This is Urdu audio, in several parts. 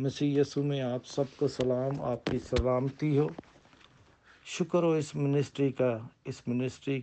مسیح یسوع میں آپ سب کو سلام، آپ کی سلامتی ہو۔ شکر ہو اس منسٹری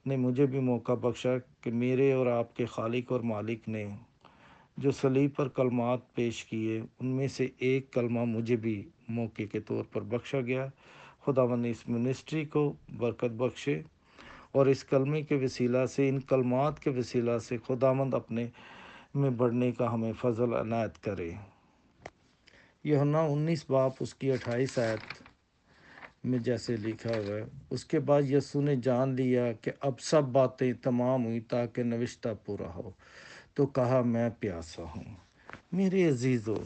نے مجھے بھی موقع بخشا کہ میرے اور آپ کے خالق اور مالک نے جو صلیب پر کلمات پیش کیے ان میں سے ایک کلمہ مجھے بھی موقع کے طور پر بخشا گیا۔ خداوند اس منسٹری کو برکت بخشے اور اس کلمے کے وسیلہ سے، ان کلمات کے وسیلہ سے خداوند اپنے میں بڑھنے کا ہمیں فضل عنایت کرے۔ یوحنا 19 باب اس کی 28 آیت میں جیسے لکھا ہوا ہے، اس کے بعد یسوع نے جان لیا کہ اب سب باتیں تمام ہوئی تاکہ نوشتہ پورا ہو، تو کہا میں پیاسا ہوں۔ میرے عزیزوں،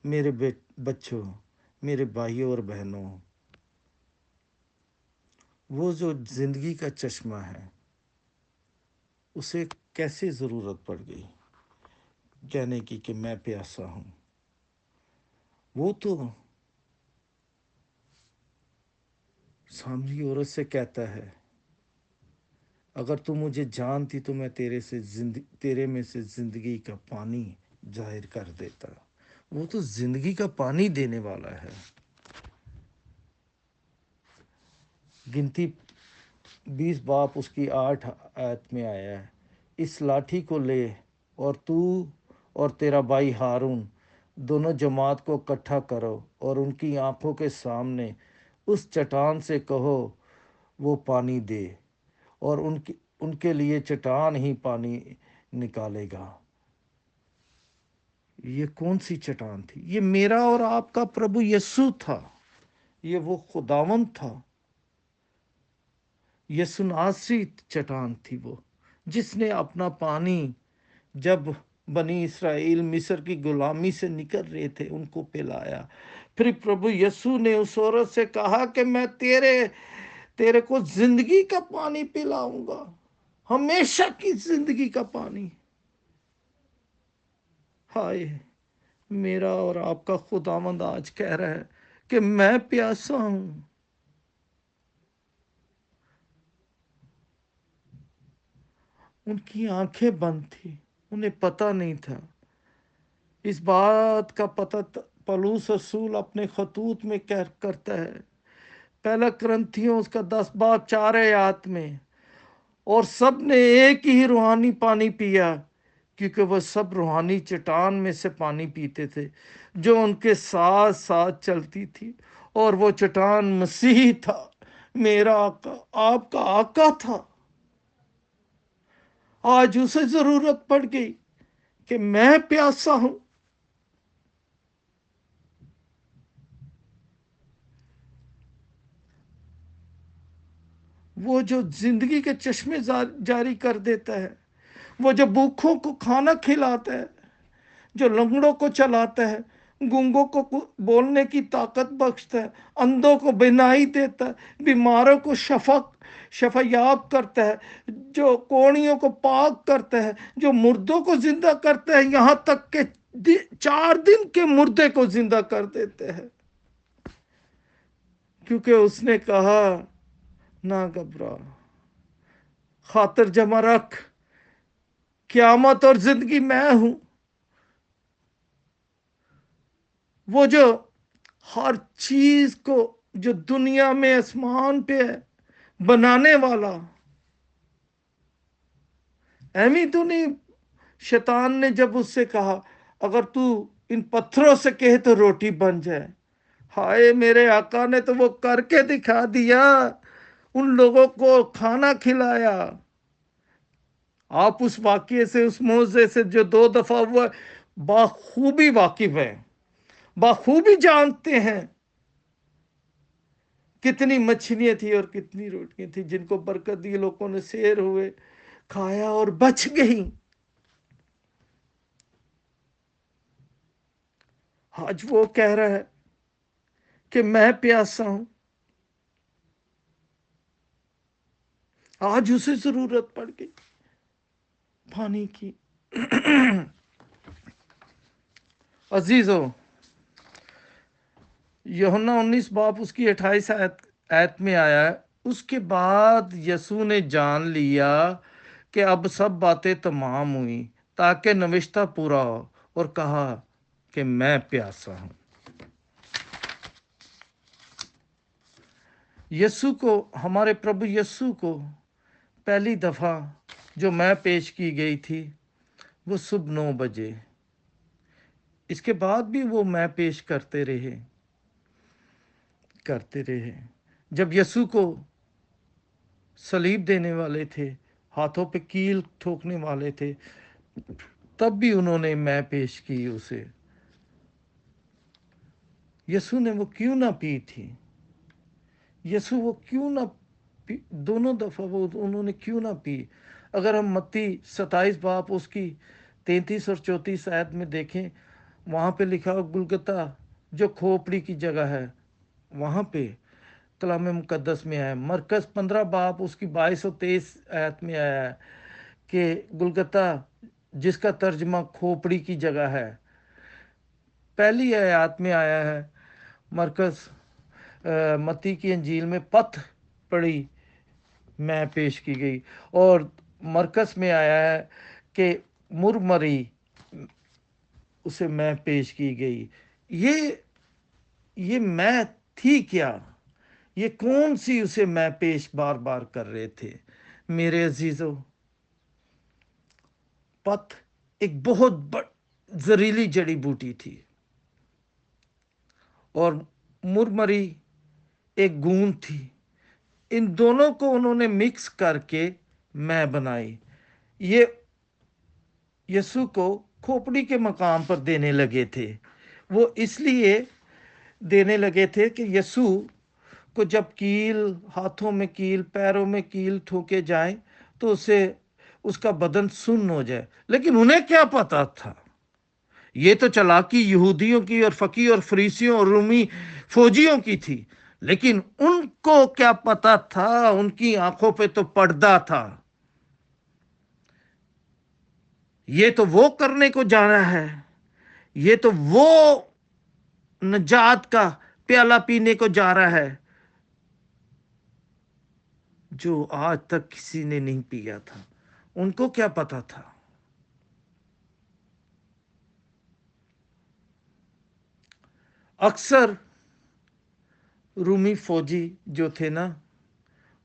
میرے بچوں، میرے بھائیوں اور بہنوں، وہ جو زندگی کا چشمہ ہے اسے کیسے ضرورت پڑ گئی کہنے کی کہ میں پیاسا ہوں؟ وہ تو سامری عورت سے کہتا ہے، اگر تو مجھے جانتی تو میں تیرے میں سے زندگی کا پانی ظاہر کر دیتا۔ وہ تو زندگی کا پانی دینے والا ہے۔ گنتی 20 باب اس کی 8 آیت میں آیا ہے، اس لاٹھی کو لے اور تو اور تیرا بھائی ہارون دونوں جماعت کو اکٹھا کرو اور ان کی آنکھوں کے سامنے اس چٹان سے کہو وہ پانی دے، اور ان کے لیے چٹان ہی پانی نکالے گا۔ یہ کون سی چٹان تھی؟ یہ میرا اور آپ کا پربھو یسوع تھا۔ یہ وہ خداوند تھا۔ یسوع ناصری چٹان تھی وہ، جس نے اپنا پانی جب بنی اسرائیل مصر کی غلامی سے نکل رہے تھے ان کو پلایا۔ پھر پربھو یسوع نے اس عورت سے کہا کہ میں تیرے کو زندگی کا پانی پلاؤں گا، ہمیشہ کی زندگی کا پانی۔ ہائے، میرا اور آپ کا خداوند آج کہہ رہا ہے کہ میں پیاسا ہوں۔ ان کی آنکھیں بند تھی، انہیں پتہ نہیں تھا۔ اس بات کا پتہ پولس رسول اپنے خطوط میں کرتا ہے، پہلا کرنتھیوں اس کا 10 باب 4 آیات میں، اور سب نے ایک ہی روحانی پانی پیا کیونکہ وہ سب روحانی چٹان میں سے پانی پیتے تھے جو ان کے ساتھ ساتھ چلتی تھی، اور وہ چٹان مسیح تھا، میرا آقا، آپ کا آقا تھا۔ آج اسے ضرورت پڑ گئی کہ میں پیاسا ہوں۔ وہ جو زندگی کے چشمے جاری کر دیتا ہے، وہ جو بھوکھوں کو کھانا کھلاتا ہے، جو لنگڑوں کو چلاتا ہے، گونگوں کو بولنے کی طاقت بخشتا ہے، اندھوں کو بینائی دیتا ہے، بیماروں کو شفا یاب کرتا ہے، جو کوڑیوں کو پاک کرتا ہے، جو مردوں کو زندہ کرتا ہے، یہاں تک کہ 4 دن کے مردے کو زندہ کر دیتے ہیں، کیونکہ اس نے کہا نہ گھبرا، خاطر جمع رکھ، قیامت اور زندگی میں ہوں۔ وہ جو ہر چیز کو جو دنیا میں آسمان پہ ہے بنانے والا، ایویں تو نہیں شیطان نے جب اس سے کہا اگر تو ان پتھروں سے کہے تو روٹی بن جائے، ہائے میرے آقا نے تو وہ کر کے دکھا دیا، ان لوگوں کو کھانا کھلایا۔ آپ اس واقعے سے، اس موضوع سے جو 2 دفعہ ہوا بخوبی واقف ہیں، بخوبی جانتے ہیں کتنی مچھلیاں تھی اور کتنی روٹیاں تھی جن کو برکت دی، لوگوں نے سیر ہوئے، کھایا اور بچ گئی۔ آج وہ کہہ رہا ہے کہ میں پیاسا ہوں۔ آج اسے ضرورت پڑ گئی پانی کی۔ عزیزو، یوحنا 19 باب اس کی 28 آیت میں آیا ہے، اس کے بعد یسوع نے جان لیا کہ اب سب باتیں تمام ہوئی تاکہ نوشتہ پورا ہو، اور کہا کہ میں پیاسا ہوں۔ یسوع کو، ہمارے پربھو یسوع کو پہلی دفعہ جو میں پیش کی گئی تھی وہ صبح 9 بجے۔ اس کے بعد بھی وہ میں پیش کرتے رہے۔ جب یسوع کو صلیب دینے والے تھے، ہاتھوں پہ کیل ٹھوکنے والے تھے، تب بھی انہوں نے میں پیش کی اسے۔ یسوع نے وہ کیوں نہ پی تھی؟ یسوع وہ کیوں نہ پی؟ دونوں دفعہ وہ انہوں نے کیوں نہ پی؟ اگر ہم متی 27 باب اس کی 33 اور 34 آیت میں دیکھیں، وہاں پہ لکھا گلگتا جو کھوپڑی کی جگہ ہے، وہاں پہ کلام مقدس میں آیا۔ مرکز 15 باب اس کی 22 اور 23 آیت میں آیا ہے کہ گلگتا جس کا ترجمہ کھوپڑی کی جگہ ہے۔ پہلی آیات میں آیا ہے مرکز متی کی انجیل میں پتھ پڑی میں پیش کی گئی، اور مرکز میں آیا ہے کہ مرمری اسے میں پیش کی گئی۔ یہ میں تھی کیا؟ یہ کون سی اسے میں پیش بار بار کر رہے تھے؟ میرے عزیزو، پتھ ایک بہت زہریلی جڑی بوٹی تھی، اور مرمری ایک گوند تھی۔ ان دونوں کو انہوں نے مکس کر کے میں بنائی۔ یہ یسوع کو کھوپڑی کے مقام پر دینے لگے تھے۔ وہ اس لیے دینے لگے تھے کہ یسوع کو جب کیل، ہاتھوں میں کیل، پیروں میں کیل ٹھوکے جائیں تو اسے اس کا بدن سن ہو جائے۔ لیکن انہیں کیا پتا تھا؟ یہ تو چلاکی یہودیوں کی اور فقیہ اور فریسیوں اور رومی فوجیوں کی تھی، لیکن ان کو کیا پتا تھا؟ ان کی آنکھوں پہ تو پردہ تھا۔ یہ تو وہ کرنے کو جانا ہے، یہ تو وہ نجات کا پیالہ پینے کو جا رہا ہے جو آج تک کسی نے نہیں پیا تھا۔ ان کو کیا پتا تھا؟ اکثر رومی فوجی جو تھے نا،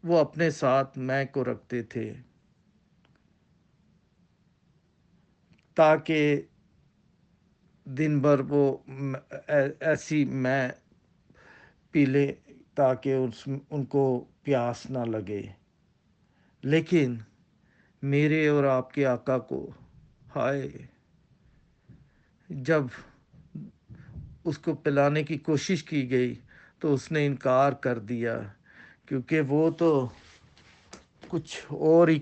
وہ اپنے ساتھ میں کو رکھتے تھے تاکہ دن بھر وہ ایسی میں پی لے تاکہ ان کو پیاس نہ لگے۔ لیکن میرے اور آپ کے آقا کو، ہائے، جب اس کو پلانے کی کوشش کی گئی تو اس نے انکار کر دیا، کیونکہ وہ تو کچھ اور ہی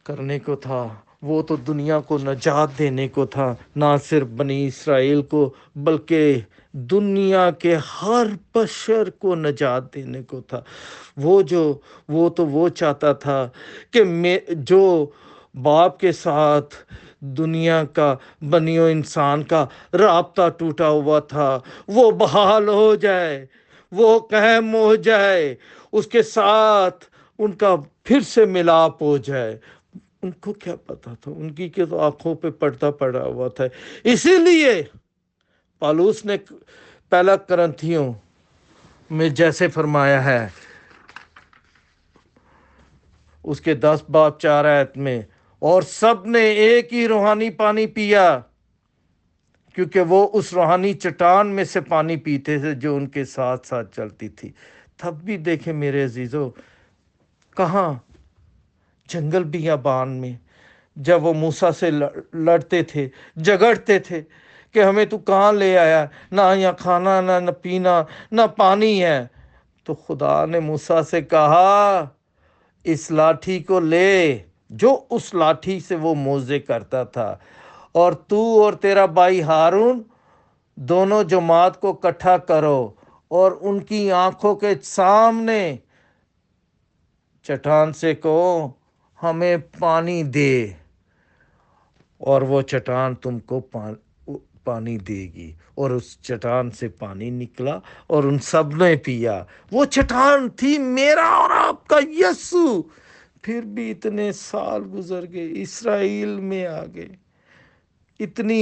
کرنے کو تھا۔ وہ تو دنیا کو نجات دینے کو تھا، نہ صرف بنی اسرائیل کو بلکہ دنیا کے ہر بشر کو نجات دینے کو تھا۔ وہ تو وہ چاہتا تھا کہ جو باپ کے ساتھ دنیا کا بنیو انسان کا رابطہ ٹوٹا ہوا تھا وہ بحال ہو جائے، وہ قائم ہو جائے، اس کے ساتھ ان کا پھر سے ملاپ ہو جائے۔ ان کو کیا پتا تھا؟ ان کی تو آنکھوں پہ پردہ پڑا ہوا تھا۔ اسی لیے پالوس نے پہلا کرنتھیوں میں جیسے فرمایا ہے اس کے 10 باب 4 آیت میں، اور سب نے ایک ہی روحانی پانی پیا، کیونکہ وہ اس روحانی چٹان میں سے پانی پیتے تھے جو ان کے ساتھ ساتھ چلتی تھی۔ تب بھی دیکھیں میرے عزیزو، کہاں جنگل بیابان میں جب وہ موسیٰ سے لڑتے تھے، جھگڑتے تھے کہ ہمیں تو کہاں لے آیا، نہ یہاں کھانا، نہ پینا، نہ پانی ہے، تو خدا نے موسیٰ سے کہا اس لاٹھی کو لے، جو اس لاٹھی سے وہ موزے کرتا تھا، اور تو اور تیرا بھائی ہارون دونوں جماعت کو اکٹھا کرو اور ان کی آنکھوں کے سامنے چٹان سے کہو ہمیں پانی دے، اور وہ چٹان تم کو پانی دے گی۔ اور اس چٹان سے پانی نکلا اور ان سب نے پیا۔ وہ چٹان تھی میرا اور آپ کا یسوع۔ پھر بھی اتنے سال گزر گئے، اسرائیل میں آ گئے، اتنی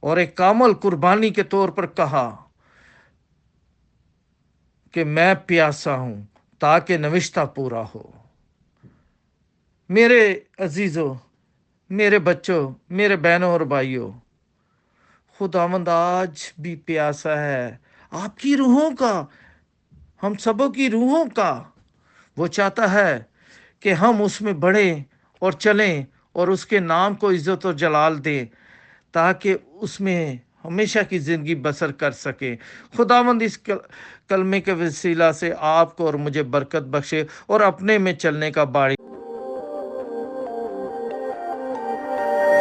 اور ایک کامل قربانی کے طور پر کہا کہ میں پیاسا ہوں تاکہ نوشتہ پورا ہو۔ میرے عزیزوں، میرے بچوں، میرے بہنوں اور بھائیوں، خداوند آج بھی پیاسا ہے آپ کی روحوں کا، ہم سبوں کی روحوں کا۔ وہ چاہتا ہے کہ ہم اس میں بڑھیں اور چلیں اور اس کے نام کو عزت و جلال دیں، تاکہ اس میں ہمیشہ کی زندگی بسر کر سکیں۔ خداوند اس کلمے کے وسیلہ سے آپ کو اور مجھے برکت بخشے اور اپنے میں چلنے کا باڑی